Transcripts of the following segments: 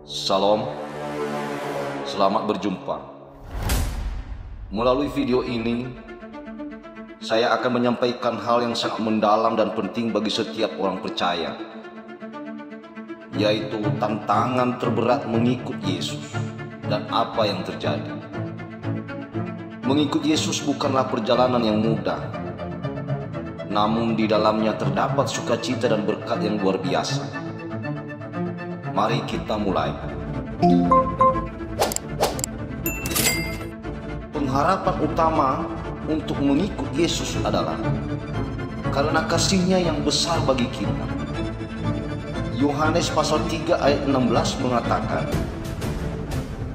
Salam, selamat berjumpa. Melalui video ini, saya akan menyampaikan hal yang sangat mendalam dan penting bagi setiap orang percaya, yaitu tantangan terberat mengikut Yesus dan apa yang terjadi. Mengikut Yesus bukanlah perjalanan yang mudah, namun di dalamnya terdapat sukacita dan berkat yang luar biasa. Mari kita mulai. Pengharapan utama untuk mengikut Yesus adalah karena kasih-Nya yang besar bagi kita. Yohanes pasal 3 ayat 16 mengatakan,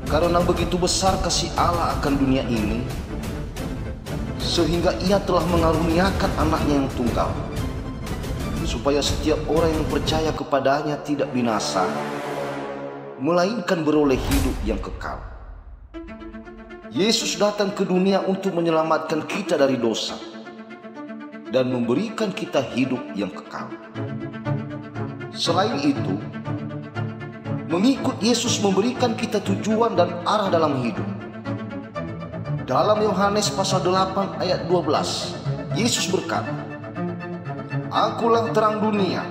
karena begitu besar kasih Allah akan dunia ini, sehingga Ia telah mengaruniakan anaknya yang tunggal, supaya setiap orang yang percaya kepadanya tidak binasa, melainkan beroleh hidup yang kekal. Yesus datang ke dunia untuk menyelamatkan kita dari dosa dan memberikan kita hidup yang kekal. Selain itu, mengikut Yesus memberikan kita tujuan dan arah dalam hidup. Dalam Yohanes pasal 8 ayat 12, Yesus berkata, "Akulah terang dunia.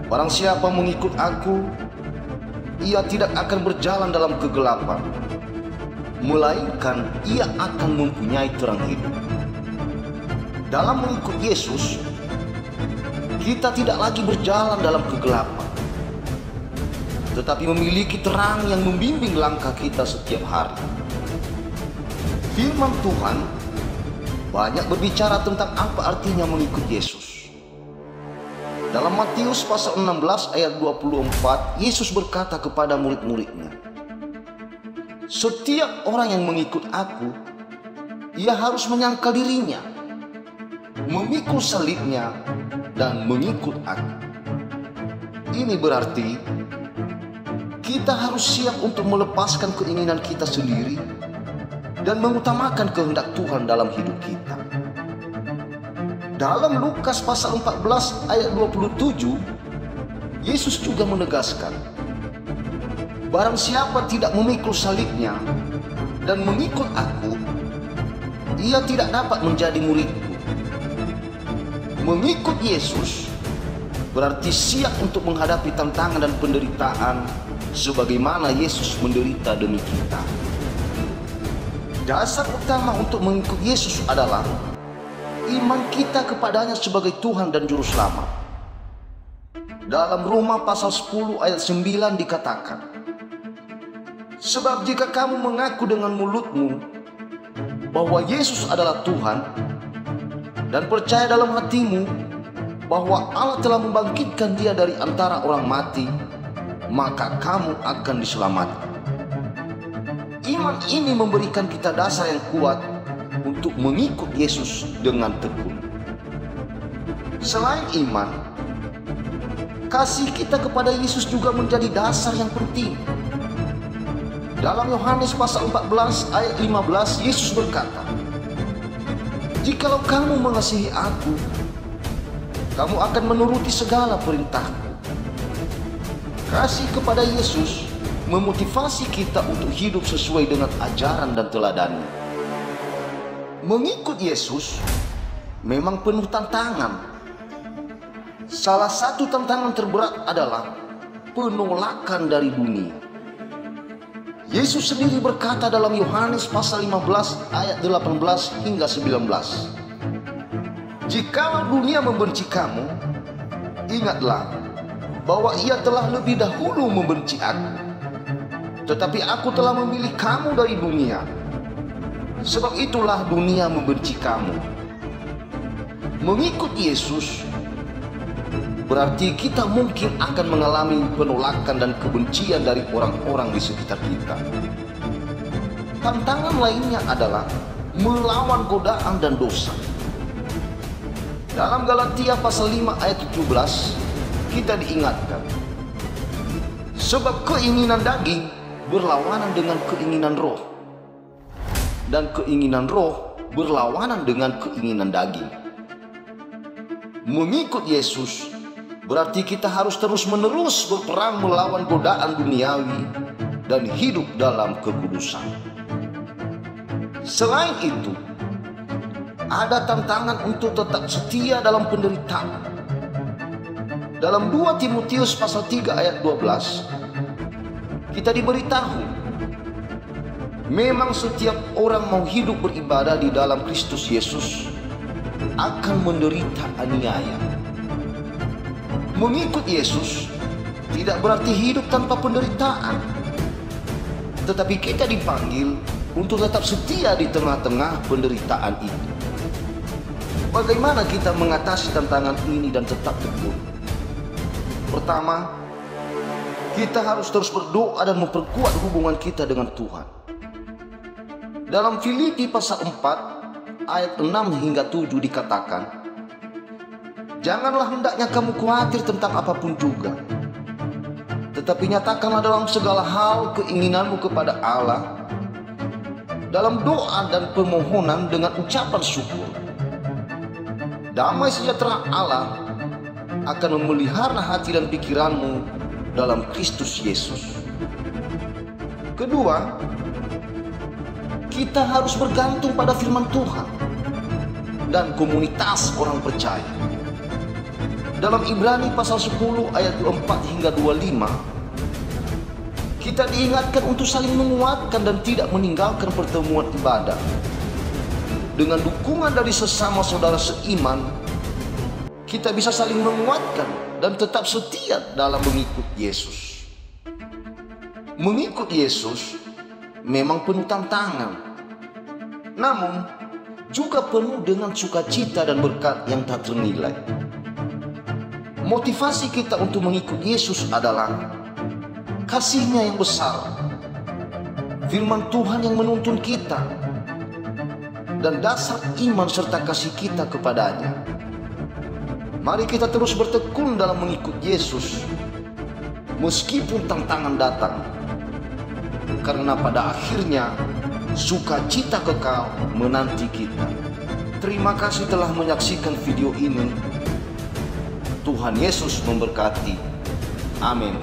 Barang siapa mengikut Aku, ia tidak akan berjalan dalam kegelapan, melainkan ia akan mempunyai terang hidup." Dalam mengikut Yesus, kita tidak lagi berjalan dalam kegelapan, tetapi memiliki terang yang membimbing langkah kita setiap hari. Firman Tuhan banyak berbicara tentang apa artinya mengikut Yesus. Dalam Matius pasal 16 ayat 24, Yesus berkata kepada murid-muridnya, "Setiap orang yang mengikut Aku, ia harus menyangkal dirinya, memikul salibnya, dan mengikut Aku." Ini berarti kita harus siap untuk melepaskan keinginan kita sendiri dan mengutamakan kehendak Tuhan dalam hidup kita. Dalam Lukas pasal 14 ayat 27, Yesus juga menegaskan, barang siapa tidak memikul salibnya dan mengikut Aku, ia tidak dapat menjadi muridku. Mengikut Yesus berarti siap untuk menghadapi tantangan dan penderitaan sebagaimana Yesus menderita demi kita. Dasar utama untuk mengikut Yesus adalah iman kita kepadanya sebagai Tuhan dan Juru Selamat. Dalam Roma pasal 10 ayat 9 dikatakan, "Sebab jika kamu mengaku dengan mulutmu bahwa Yesus adalah Tuhan dan percaya dalam hatimu bahwa Allah telah membangkitkan Dia dari antara orang mati, maka kamu akan diselamatkan." Iman ini memberikan kita dasar yang kuat untuk mengikut Yesus dengan tekun. Selain iman, kasih kita kepada Yesus juga menjadi dasar yang penting. Dalam Yohanes pasal 14 ayat 15, Yesus berkata, "Jikalau kamu mengasihi Aku, kamu akan menuruti segala perintahku." Kasih kepada Yesus memotivasi kita untuk hidup sesuai dengan ajaran dan teladannya. Mengikut Yesus memang penuh tantangan. Salah satu tantangan terberat adalah penolakan dari dunia. Yesus sendiri berkata dalam Yohanes pasal 15 ayat 18 hingga 19, "Jikalau dunia membenci kamu, ingatlah bahwa ia telah lebih dahulu membenci Aku. Tetapi Aku telah memilih kamu dari dunia. Sebab itulah dunia membenci kamu." Mengikut Yesus berarti kita mungkin akan mengalami penolakan dan kebencian dari orang-orang di sekitar kita. Tantangan lainnya adalah melawan godaan dan dosa. Dalam Galatia pasal 5 ayat 17, kita diingatkan, "Sebab keinginan daging berlawanan dengan keinginan roh, dan keinginan roh berlawanan dengan keinginan daging." Mengikut Yesus Berarti kita harus terus-menerus berperang melawan godaan duniawi dan hidup dalam kekudusan. Selain itu, ada tantangan untuk tetap setia dalam penderitaan. Dalam 2 Timotius pasal 3 ayat 12, kita diberitahu, memang setiap orang mau hidup beribadah di dalam Kristus Yesus akan menderita aniaya. Mengikut Yesus tidak berarti hidup tanpa penderitaan, tetapi kita dipanggil untuk tetap setia di tengah-tengah penderitaan itu. Bagaimana kita mengatasi tantangan ini dan tetap teguh? Pertama, kita harus terus berdoa dan memperkuat hubungan kita dengan Tuhan. Dalam Filipi pasal 4 ayat 6 hingga 7 dikatakan, janganlah hendaknya kamu khawatir tentang apapun juga, tetapi nyatakanlah dalam segala hal keinginanmu kepada Allah dalam doa dan permohonan dengan ucapan syukur. Damai sejahtera Allah akan memelihara hati dan pikiranmu dalam Kristus Yesus. Kedua, kita harus bergantung pada firman Tuhan dan komunitas orang percaya. Dalam Ibrani pasal 10 ayat 24 hingga 25, kita diingatkan untuk saling menguatkan dan tidak meninggalkan pertemuan ibadah. Dengan dukungan dari sesama saudara seiman, kita bisa saling menguatkan dan tetap setia dalam mengikut Yesus. Mengikut Yesus memang penuh tantangan, namun juga penuh dengan sukacita dan berkat yang tak ternilai. Motivasi kita untuk mengikut Yesus adalah kasih-Nya yang besar, firman Tuhan yang menuntun kita, dan dasar iman serta kasih kita kepadanya. Mari kita terus bertekun dalam mengikut Yesus, meskipun tantangan datang, karena pada akhirnya sukacita kekal menanti kita. Terima kasih telah menyaksikan video ini. Tuhan Yesus memberkati. Amin.